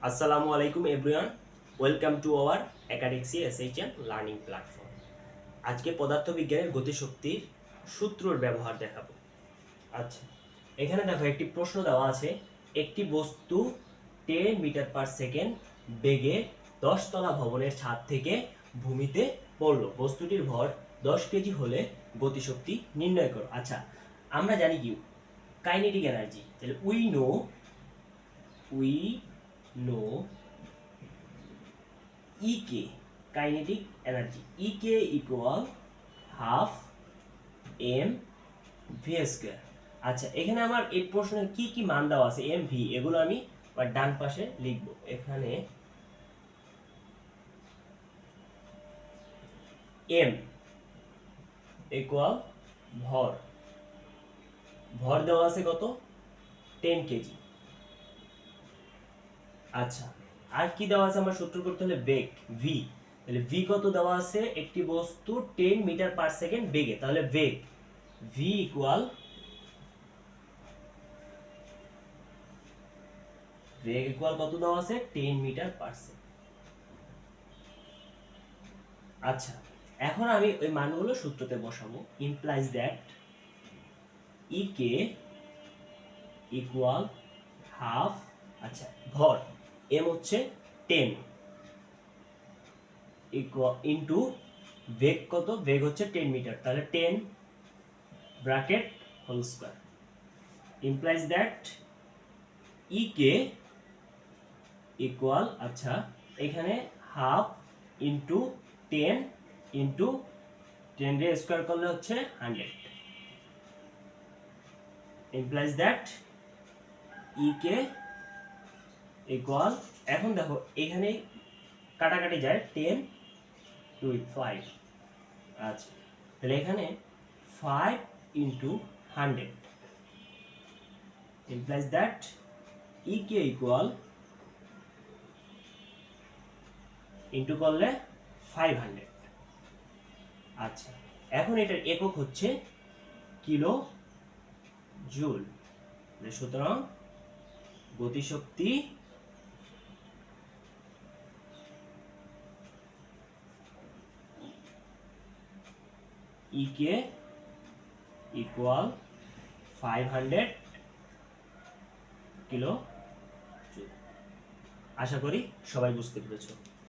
আসসালামু আলাইকুম everyone, welcome to our Acadexy SHN learning platform. আজকে পদার্থবিজ্ঞানের গতিশক্তির সূত্রর ব্যবহার দেখাবো। আচ্ছা, এখানে দেখো একটি প্রশ্ন দেওয়া আছে, একটি বস্তু 10 মিটার পার সেকেন্ড বেগে 10 তলা ভবনের ছাদ থেকে ভূমিতে পড়লো। বস্তুটির ভর 10 কেজি হলে গতিশক্তি নির্ণয় করো। আচ্ছা, আমরা জানি কি কাইনেটিক এনার্জি, তাহলে we know EK kinetic energy, EK equal half M V square. আচ্ছা, এখানে আমার এই প্রশ্নে কি কি মান দেওয়া আছে এম ভি, এগুলো আমি ডান পাশে লিখব। এখানে এম ইকুয়াল ভর, ভর দেওয়া আছে কত 10 কেজি। আচ্ছা, আর কি দেওয়া আছে আমার সূত্র করতে হলে বেগ ভি, তাহলে ভি কত দেওয়া আছে, একটি বস্তু 10 মিটার পার সেকেন্ড বেগে, তাহলে বেগ ভি ইকুয়াল বেগ ইকুয়াল কত দেওয়া আছে 10 মিটার পার সেকেন্ড। আচ্ছা, এখন আমি ওই মানগুলো সূত্রতে বসাবো। Implies that EK equal half, আচ্ছা ভর এম হচ্ছে 10 ইকুয়াল ইনটু বেগ কত, বেগ হচ্ছে 10 মিটার, তাহলে 10 bracket whole square. Implies that EK equal, আচ্ছা এখানে হাফ ইনটু 10 ইনটু 10 রে স্কয়ার করলে হচ্ছে 100। implies that ইকে ইকুয়াল, এখন দেখো এখানে কাটাকাটি যায় 10 2 5, আচ্ছা তাহলে এখানে 5 into 100 implies that EK equal into করলে 500। আচ্ছা, এখন এটার একক হচ্ছে কিলো জুল। সুতরাং গতিশক্তি ইকে ইকুয়াল 500 কিলো জুল। আশা করি সবাই বুঝতে পেরেছো।